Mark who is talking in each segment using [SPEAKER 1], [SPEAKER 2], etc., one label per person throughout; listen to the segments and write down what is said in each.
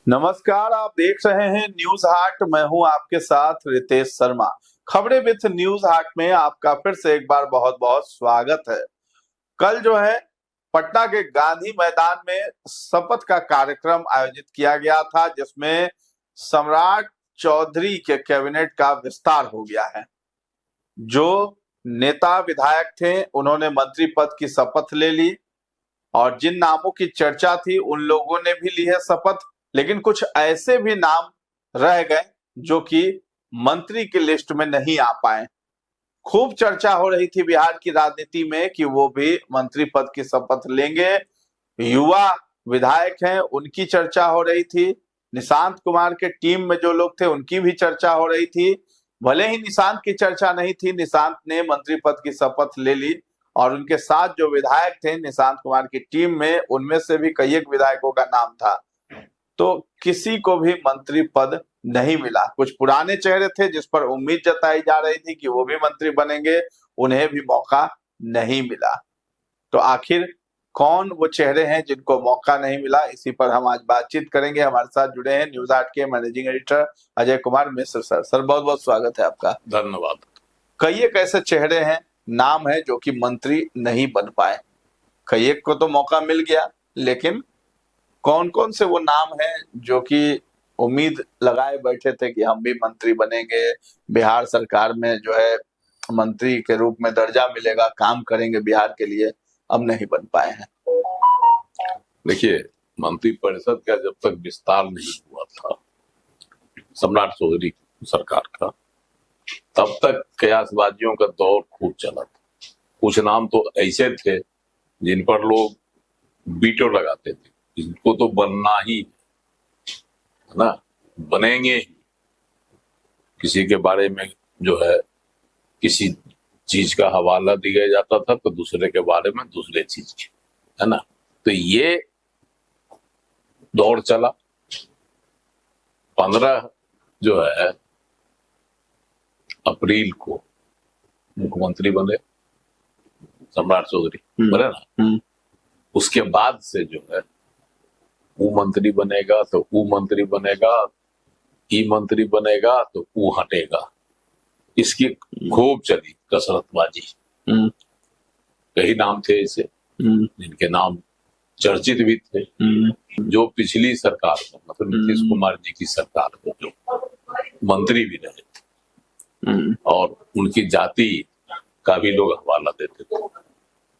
[SPEAKER 1] नमस्कार, आप देख रहे हैं न्यूज हाट। मैं हूं आपके साथ रितेश शर्मा। खबरें विथ न्यूज हाट में आपका फिर से एक बार बहुत बहुत स्वागत है। कल जो है पटना के गांधी मैदान में शपथ का कार्यक्रम आयोजित किया गया था, जिसमें सम्राट चौधरी के कैबिनेट का विस्तार हो गया है। जो नेता विधायक थे उन्होंने मंत्री पद की शपथ ले ली और जिन नामों की चर्चा थी उन लोगों ने भी ली है शपथ। लेकिन कुछ ऐसे भी नाम रह गए जो कि मंत्री की लिस्ट में नहीं आ पाए। खूब चर्चा हो रही थी बिहार की राजनीति में कि वो भी मंत्री पद की शपथ लेंगे। युवा विधायक हैं, उनकी चर्चा हो रही थी। निशांत कुमार के टीम में जो लोग थे उनकी भी चर्चा हो रही थी। भले ही निशांत की चर्चा नहीं थी, निशांत ने मंत्री पद की शपथ ले ली और उनके साथ जो विधायक थे निशांत कुमार की टीम में, उनमें से भी कई एक विधायकों का नाम था। तो किसी को भी मंत्री पद नहीं मिला। कुछ पुराने चेहरे थे जिस पर उम्मीद जताई जा रही थी कि वो भी मंत्री बनेंगे, उन्हें भी मौका नहीं मिला। तो आखिर कौन वो चेहरे हैं जिनको मौका नहीं मिला, इसी पर हम आज बातचीत करेंगे। हमारे साथ जुड़े हैं न्यूज आर्ट के managing editor Ajay Kumar Mishra sir. Sir, बहुत बहुत स्वागत है आपका।
[SPEAKER 2] धन्यवाद।
[SPEAKER 1] कई एक ऐसे चेहरे हैं, नाम है जो कि मंत्री नहीं बन पाए। कई एक को तो मौका मिल गया, लेकिन कौन कौन से वो नाम हैं जो कि उम्मीद लगाए बैठे थे कि हम भी मंत्री बनेंगे, बिहार सरकार में जो है मंत्री के रूप में दर्जा मिलेगा, काम करेंगे बिहार के लिए, अब नहीं बन पाए हैं।
[SPEAKER 2] देखिए, मंत्रिपरिषद का जब तक विस्तार नहीं हुआ था सम्राट चौधरी सरकार का, तब तक कयासबाजियों का दौर खूब चला था। कुछ नाम तो ऐसे थे जिन पर लोग बीटो लगाते थे, इनको तो बनना ही है ना, बनेंगे ही। किसी के बारे में जो है किसी चीज का हवाला दिया जाता था तो दूसरे के बारे में दूसरे चीज की, है ना। तो ये दौर चला। 15 जो है अप्रैल को मुख्यमंत्री बने सम्राट चौधरी, बने ना। उसके बाद से जो है वो मंत्री बनेगा तो वो मंत्री बनेगा, ई मंत्री बनेगा तो वो हटेगा। इसकी खूब चली कसरतबाजी। कई नाम थे ऐसे जिनके नाम चर्चित भी थे, जो पिछली सरकार में मतलब नीतीश कुमार जी की सरकार में जो मंत्री भी रहे थे और उनकी जाति का भी लोग हवाला देते थे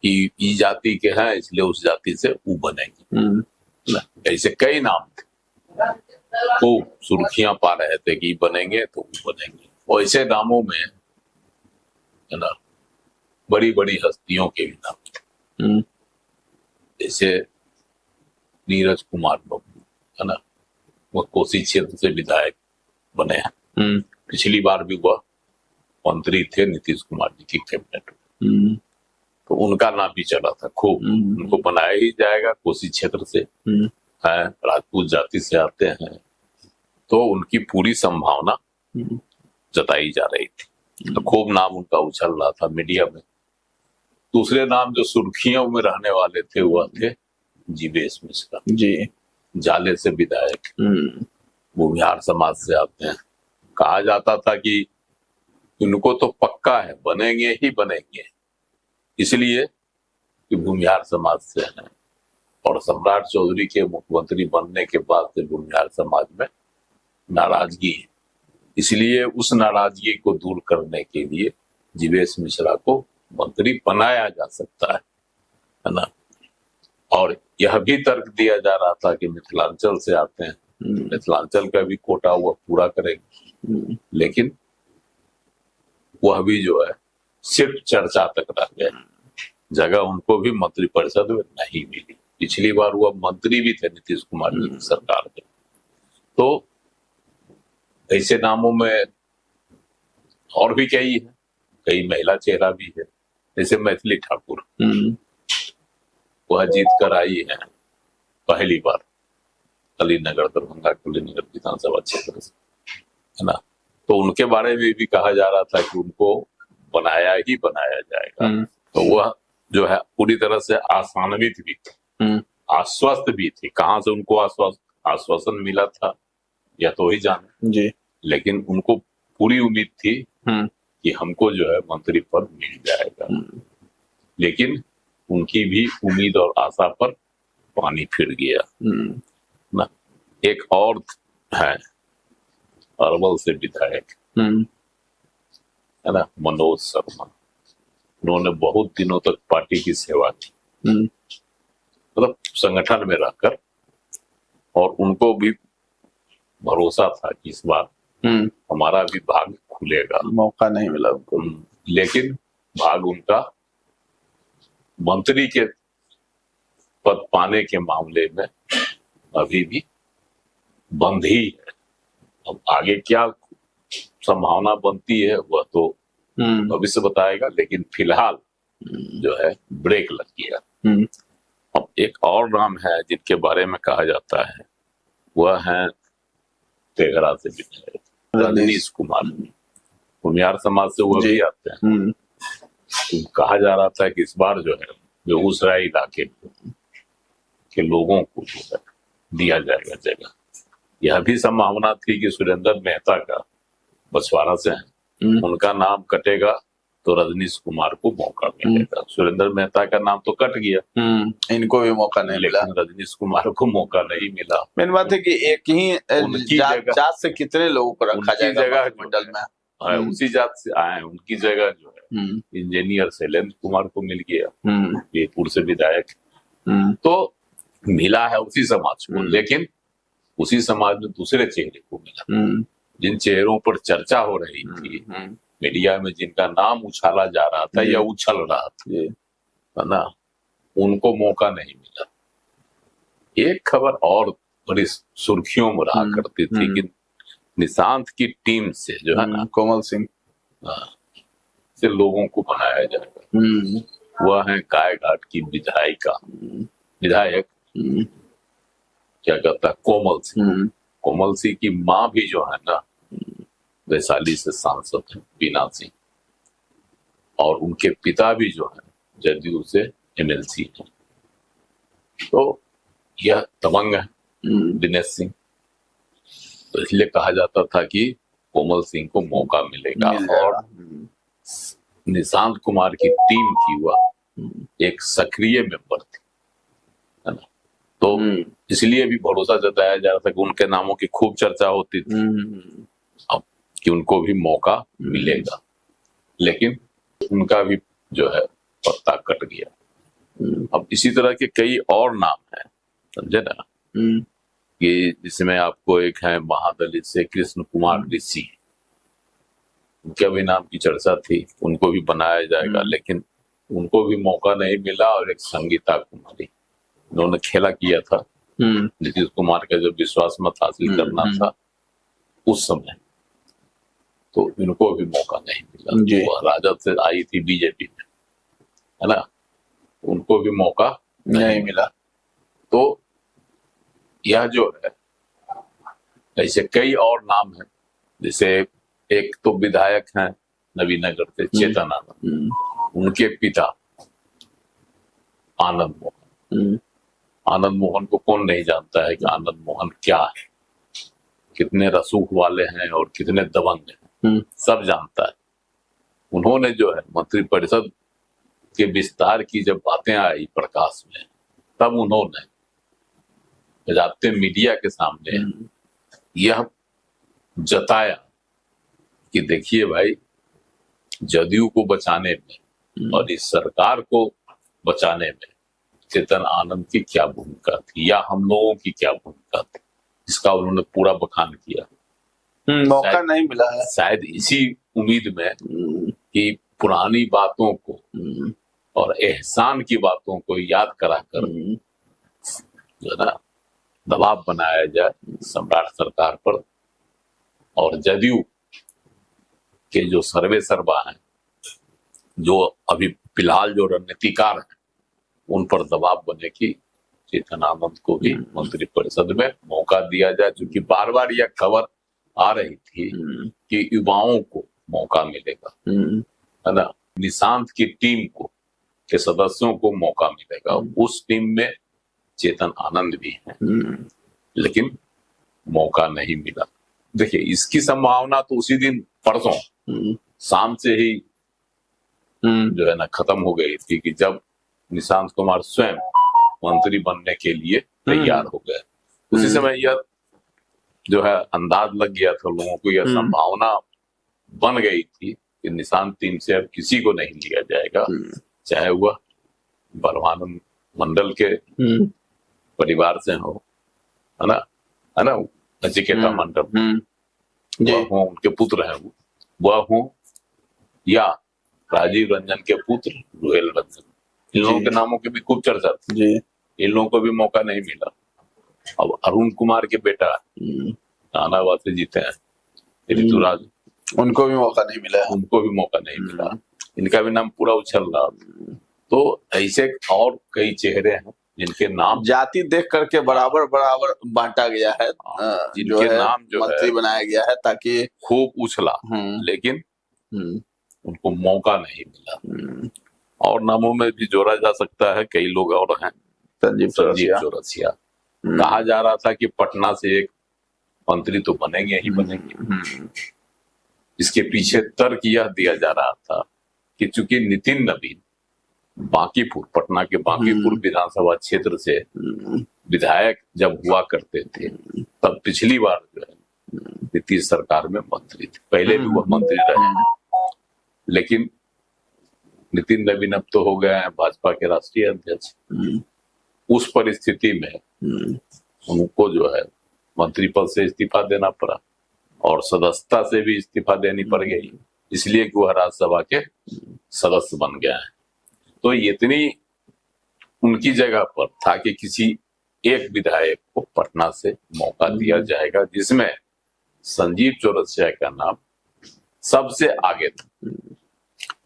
[SPEAKER 2] कि ई जाति के हैं इसलिए उस जाति से वो बनेंगे। ऐसे कई नाम थे, तो सुर्खियां पा रहे थे कि बनेंगे तो वो बनेंगे। और ऐसे नामों में है ना बड़ी बड़ी हस्तियों के भी नाम थे, जैसे नीरज कुमार बब्बू, है ना, वह कोसी क्षेत्र से विधायक बने हैं। पिछली बार भी वह मंत्री थे नीतीश कुमार जी की कैबिनेट में, तो उनका नाम भी चला था खूब। उनको बनाया ही जाएगा, कोसी क्षेत्र से है, राजपूत जाति से आते हैं, तो उनकी पूरी संभावना जताई जा रही थी। तो खूब नाम उनका उछल रहा था मीडिया में। दूसरे नाम जो सुर्खियों में रहने वाले थे वह थे जीवेश मिश्रा जी, जाले से विधायक, वो बिहार समाज से आते हैं। कहा जाता था कि उनको तो पक्का है बनेंगे ही बनेंगे, इसलिए कि भूमिहार समाज से है। और सम्राट चौधरी के मुख्यमंत्री बनने के बाद से भूमिहार समाज में नाराजगी है, इसलिए उस नाराजगी को दूर करने के लिए जीवेश मिश्रा को मंत्री बनाया जा सकता है ना। और यह भी तर्क दिया जा रहा था कि मिथिलांचल से आते हैं, मिथिलांचल का भी कोटा वह पूरा करेंगे, लेकिन वह भी जो है सिर्फ चर्चा तक रह गए। जगह उनको भी मंत्रिपरिषद में नहीं मिली। पिछली बार वह मंत्री भी थे नीतीश कुमार जी की सरकार में। तो ऐसे नामों में और भी कई है, कई महिला चेहरा भी है, जैसे मैथिली ठाकुर, वह जीत कर आई है पहली बार अलीनगर, दरभंगा अलीनगर विधानसभा क्षेत्र से, है ना। तो उनके बारे में भी कहा जा रहा था कि उनको बनाया ही बनाया जाएगा। तो वह जो है पूरी तरह से आशान्वित भी थी, आश्वस्त भी थी। कहाँ से उनको आश्वस्त आश्वासन मिला था या तो ही जाने
[SPEAKER 1] जी।
[SPEAKER 2] लेकिन उनको पूरी उम्मीद थी कि हमको जो है मंत्री पद मिल जाएगा, लेकिन उनकी भी उम्मीद और आशा पर पानी फिर गया ना। एक और है अरवल से विधायक है ना, मनोज शर्मा। उन्होंने बहुत दिनों तक पार्टी की सेवा की, मतलब संगठन में रहकर, और उनको भी भरोसा था कि इस बार हमारा भी भाग्य खुलेगा।
[SPEAKER 1] मौका नहीं मिला उनको।
[SPEAKER 2] लेकिन भाग्य उनका मंत्री के पद पाने के मामले में अभी भी बंद ही है। अब आगे क्या संभावना बनती है वह तो भविष्य बताएगा, लेकिन फिलहाल जो है ब्रेक लग गया। अब एक और नाम है जिनके बारे में कहा जाता है, वह है तेघड़ा से विधायक रजनीश कुमार। भूमिहार समाज से वह भी आते हैं। तो कहा जा रहा था कि इस बार जो है बेगूसराय इलाके के लोगों को जो है दिया जाएगा जगह। यह भी संभावना थी कि सुरेंद्र मेहता का बछवाड़ा से है, उनका नाम कटेगा तो रजनीश कुमार को मौका मिलेगा। सुरेंद्र मेहता का नाम तो कट गया,
[SPEAKER 1] इनको भी मौका नहीं मिला,
[SPEAKER 2] लेकिन रजनीश कुमार को मौका नहीं मिला।
[SPEAKER 1] मेन बात है कि एक ही जात से कितने लोगों को रखा जाएगा
[SPEAKER 2] जगह
[SPEAKER 1] मंडल में
[SPEAKER 2] है, उसी जात से आए, उनकी जगह जो है इंजीनियर शैलेंद्र कुमार को मिल गया, बीरपुर से विधायक। तो मिला है उसी समाज को, लेकिन उसी समाज में दूसरे चेहरे को मिला, जिन चेहरों पर चर्चा हो रही थी मीडिया में, जिनका नाम उछाला जा रहा था या उछल रहा था, है ना, उनको मौका नहीं मिला। एक खबर और बड़ी सुर्खियों में रहा करती थी कि निशांत की टीम से जो है ना
[SPEAKER 1] कोमल सिंह
[SPEAKER 2] से लोगों को बनाया जाएगा। वह है गायघाट की विधायक क्या कहता है, कोमल सिंह। कोमल सिंह की माँ भी जो है ना वैशाली से सांसद है, बीना सिंह, और उनके पिता भी जो है जदयू से एमएलसी है। तो यह दबंग है दिनेश सिंह, तो इसलिए कहा जाता था कि कोमल सिंह को मौका मिलेगा। और निशांत कुमार की टीम की वह एक सक्रिय मेंबर थी, है ना, तो इसलिए भी भरोसा जताया जा रहा था कि उनके नामों की खूब चर्चा होती थी अब कि उनको भी मौका मिलेगा, लेकिन उनका भी जो है पत्ता कट गया। अब इसी तरह के कई और नाम हैं, समझे ना, कि जिसमें आपको एक है महादलित से कृष्ण कुमार ऋषि, उनके भी नाम की चर्चा थी, उनको भी बनाया जाएगा, लेकिन उनको भी मौका नहीं मिला। और एक संगीता कुमारी, उन्होंने खेला किया था नीतीश कुमार का जब विश्वास मत हासिल करना था उस समय, तो इनको भी मौका नहीं मिला। वो राजद से आई थी बीजेपी में, है ना, उनको भी मौका नहीं मिला। तो यह जो है ऐसे कई और नाम हैं, जैसे एक तो विधायक हैं नवीनगर से चेतन आनंद, उनके पिता आनंद मोहन। आनंद मोहन को कौन नहीं जानता है कि आनंद मोहन क्या है, कितने रसूख वाले हैं और कितने दबंग हैं, सब जानता है। उन्होंने जो है मंत्रिपरिषद के विस्तार की जब बातें आई प्रकाश में, तब उन्होंने जाते मीडिया के सामने यह जताया कि देखिए भाई, जदयू को बचाने में और इस सरकार को बचाने में चेतन आनंद की क्या भूमिका थी या हम लोगों की क्या भूमिका थी, इसका उन्होंने पूरा बखान किया।
[SPEAKER 1] मौका नहीं मिला है,
[SPEAKER 2] शायद इसी उम्मीद में कि पुरानी बातों को और एहसान की बातों को याद कराकर जो है ना दबाव बनाया जाए सम्राट सरकार पर, और जदयू के जो सर्वे सर्वा हैं, जो अभी फिलहाल जो रणनीतिकार हैं, उन पर दबाव बने कि चेतन आनंद को भी मंत्रिपरिषद में मौका दिया जाए, क्योंकि बार बार यह खबर आ रही थी कि युवाओं को मौका मिलेगा, है ना, निशांत की टीम को के सदस्यों को मौका मिलेगा। उस टीम में चेतन आनंद भी है, लेकिन मौका नहीं मिला। देखिए, इसकी संभावना तो उसी दिन परसों शाम से ही जो है ना खत्म हो गई थी कि जब निशांत कुमार स्वयं मंत्री बनने के लिए तैयार हो गए। उसी समय यह जो है अंदाज लग गया था लोगों को, यह संभावना बन गई थी कि निशांत टीम से अब किसी को नहीं लिया जाएगा, चाहे वह परमानंद मंडल के परिवार से हो, है ना, नचिकेता मंडल वह हो, उनके पुत्र हैं वह हो, या राजीव रंजन के पुत्र रुहेल रंजन। इन लोगों के नामों की भी खूब चर्चा थी। इन लोगों को भी मौका नहीं मिला। अब अरुण कुमार के बेटा नानावाद से जीते हैं ऋतुराज,
[SPEAKER 1] उनको भी मौका नहीं मिला।
[SPEAKER 2] इनका भी नाम पूरा उछल रहा। तो ऐसे और कई चेहरे हैं जिनके नाम
[SPEAKER 1] जाति देख करके बराबर बांटा गया है,
[SPEAKER 2] जिनके नाम जो
[SPEAKER 1] मंत्री बनाया गया है ताकि
[SPEAKER 2] खूब उछला, लेकिन उनको मौका नहीं मिला। और नामों में भी जोड़ा जा सकता है, कई लोग और हैं। संजीव चौरसिया कहा जा रहा था कि पटना से एक मंत्री तो बनेंगे ही बनेंगे। इसके पीछे तर्क यह दिया जा रहा था कि चूंकि नितिन नवीन बांकीपुर, पटना के बांकीपुर विधानसभा क्षेत्र से विधायक जब हुआ करते थे, तब पिछली बार जो है नीतीश सरकार में मंत्री थे, पहले भी वह मंत्री रहे। लेकिन नितिन नवीन अब तो हो गए हैं भाजपा के राष्ट्रीय अध्यक्ष। उस परिस्थिति में उनको जो है मंत्री पद से इस्तीफा देना पड़ा और सदस्यता से भी इस्तीफा देनी पड़ गई, इसलिए कि वह राज्यसभा के सदस्य बन गए हैं। तो इतनी उनकी जगह पर था कि किसी एक विधायक को पटना से मौका दिया जाएगा, जिसमें संजीव चौरसिया का नाम सबसे आगे था।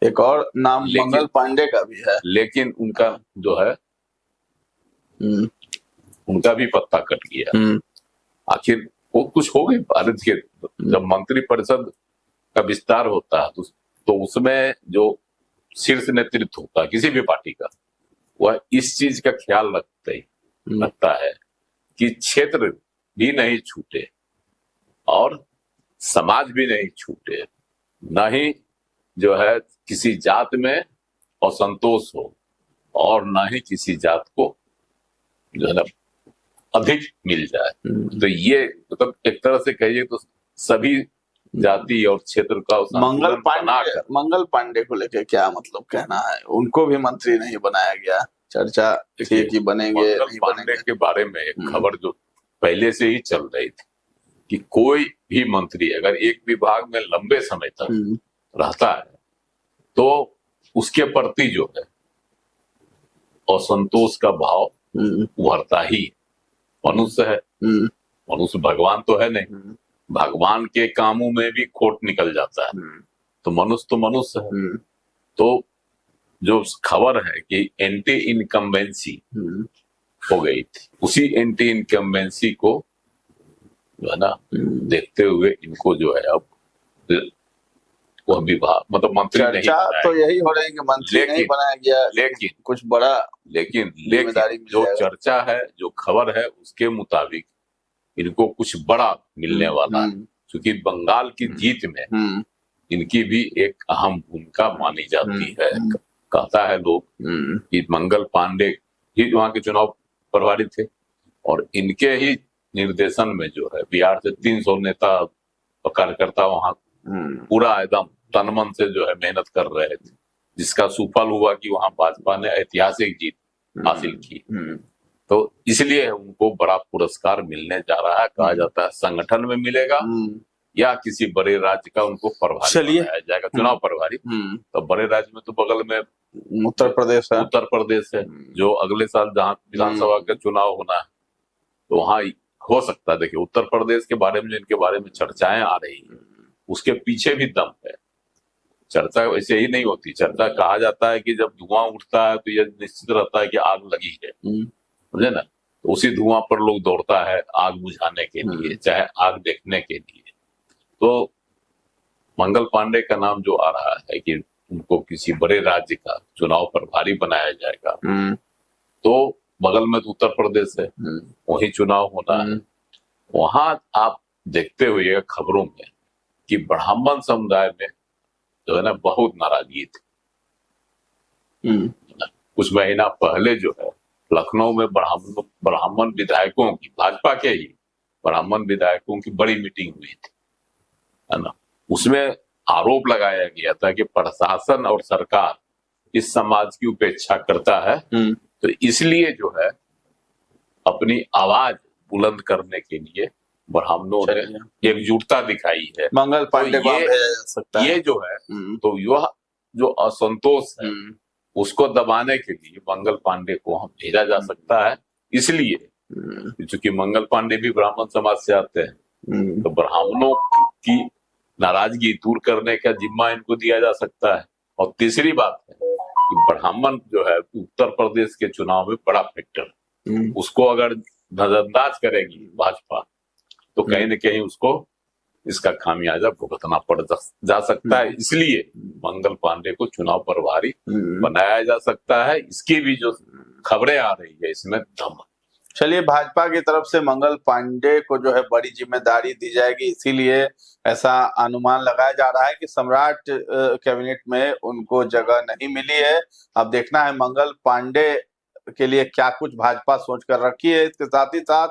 [SPEAKER 1] एक और नाम मंगल पांडे का भी है, लेकिन
[SPEAKER 2] उनका जो है उनका भी पत्ता कट गया। आखिर वो कुछ हो गई भारत के, जब मंत्री परिषद का विस्तार होता है तो उसमें जो शीर्ष नेतृत्व होता है किसी भी पार्टी का, वह इस चीज का ख्याल रखता है कि क्षेत्र भी नहीं छूटे और समाज भी नहीं छूटे, न ही जो है किसी जात में असंतोष हो और न ही किसी जात को जो है ना अधिक मिल जाए। तो ये मतलब एक तरह से कहिए तो सभी जाति और क्षेत्र का
[SPEAKER 1] मंगल पांडे को लेकर क्या मतलब कहना है? उनको भी मंत्री नहीं बनाया गया, चर्चा थी कि बनेंगे नहीं बनेंगे।
[SPEAKER 2] के बारे में एक खबर जो पहले से ही चल रही थी कि कोई भी मंत्री अगर एक विभाग में लंबे समय तक रहता है तो उसके प्रति जो है असंतोष का भाव उभरता ही। मनुष्य है, मनुष्य भगवान तो है नहीं, भगवान के कामों में भी खोट निकल जाता है, तो मनुष्य है। तो जो खबर है कि एंटी इनकम्बेंसी हो गई थी, उसी एंटी इनकम्बेंसी को जो है ना देखते हुए इनको जो है अब वह विभाग मतलब मंत्री नहीं बनाया।
[SPEAKER 1] तो यही हो रहा है कि मंत्री नहीं बनाया गया,
[SPEAKER 2] लेकिन
[SPEAKER 1] कुछ बड़ा
[SPEAKER 2] लेकिन जो चर्चा है, जो खबर है, उसके मुताबिक इनको कुछ बड़ा मिलने वाला है, क्योंकि बंगाल की जीत में इनकी भी एक अहम भूमिका मानी जाती है। कहता है लोग कि मंगल पांडे ही वहां के चुनाव प्रभारी थे और इनके ही निर्देशन में जो है बिहार से 300 नेता और कार्यकर्ता वहां पूरा एकदम तन मन से जो है मेहनत कर रहे थे, जिसका सुफल हुआ कि वहां भाजपा ने ऐतिहासिक जीत हासिल की। तो इसलिए उनको बड़ा पुरस्कार मिलने जा रहा है। कहा जाता है संगठन में मिलेगा या किसी बड़े राज्य का उनको प्रभारी बनाया जाएगा, चुनाव प्रभारी। तो बड़े राज्य में तो बगल में
[SPEAKER 1] उत्तर
[SPEAKER 2] प्रदेश है जो अगले साल जहाँ विधानसभा का चुनाव होना है तो वहाँ हो सकता है। देखिए, उत्तर प्रदेश के बारे में जिनके बारे में चर्चाएं आ रही है उसके पीछे भी दम है। चर्चा वैसे ही नहीं होती। चर्चा कहा जाता है कि जब धुआं उठता है तो यह निश्चित रहता है कि आग लगी है, समझे ना। तो उसी धुआं पर लोग दौड़ता है आग बुझाने के लिए, चाहे आग देखने के लिए। तो मंगल पांडे का नाम जो आ रहा है कि उनको किसी बड़े राज्य का चुनाव प्रभारी बनाया जाएगा, तो बगल में तो उत्तर प्रदेश है, वही चुनाव होना है। वहां आप देखते हुए खबरों में कि ब्राह्मण समुदाय में जो है ना बहुत नाराजगी थी। कुछ महीना पहले जो है लखनऊ में ब्राह्मण विधायकों की, भाजपा के ही ब्राह्मण विधायकों की बड़ी मीटिंग हुई थी, है ना। उसमें आरोप लगाया गया था कि प्रशासन और सरकार इस समाज की उपेक्षा करता है, तो इसलिए जो है अपनी आवाज बुलंद करने के लिए ब्राह्मणों ने एकजुटता दिखाई है।
[SPEAKER 1] मंगल पांडे को भेजा जा सकता है।
[SPEAKER 2] ये जो है तो यह जो असंतोष है उसको दबाने के लिए मंगल पांडे को हम भेजा जा सकता है, इसलिए क्योंकि मंगल पांडे भी ब्राह्मण समाज से आते हैं, तो ब्राह्मणों की नाराजगी दूर करने का जिम्मा इनको दिया जा सकता है। और तीसरी बात है कि ब्राह्मण जो है उत्तर प्रदेश के चुनाव में बड़ा फैक्टर है, उसको अगर नजरअंदाज करेगी भाजपा तो कहीं न कहीं उसको इसका खामियाजा भुगतना पड़ जा सकता है। इसलिए मंगल पांडे को चुनाव प्रभारी बनाया जा सकता है। इसकी भी जो खबरें आ रही है इसमें दम।
[SPEAKER 1] चलिए, भाजपा की तरफ से मंगल पांडे को जो है बड़ी जिम्मेदारी दी जाएगी, इसीलिए ऐसा अनुमान लगाया जा रहा है कि सम्राट कैबिनेट में उनको जगह नहीं मिली है। अब देखना है मंगल पांडे के लिए क्या कुछ भाजपा सोच कर रखी है। इसके साथ ही साथ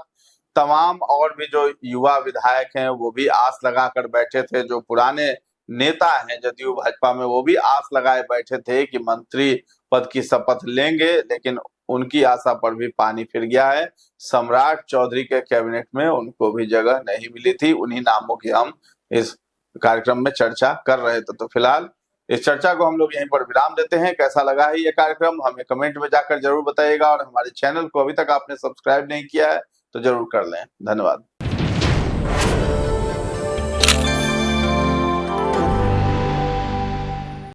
[SPEAKER 1] तमाम और भी जो युवा विधायक हैं वो भी आस लगा कर बैठे थे, जो पुराने नेता हैं जदयू भाजपा में वो भी आस लगाए बैठे थे कि मंत्री पद की शपथ लेंगे, लेकिन उनकी आशा पर भी पानी फिर गया है। सम्राट चौधरी के कैबिनेट में उनको भी जगह नहीं मिली थी। उन्हीं नामों की हम इस कार्यक्रम में चर्चा कर रहे थे। तो फिलहाल इस चर्चा को हम लोग यहीं पर विराम देते हैं। कैसा लगा है ये कार्यक्रम हमें कमेंट में जाकर जरूर बताइएगा, और हमारे चैनल को अभी तक आपने सब्सक्राइब नहीं किया है तो जरूर कर लें। धन्यवाद।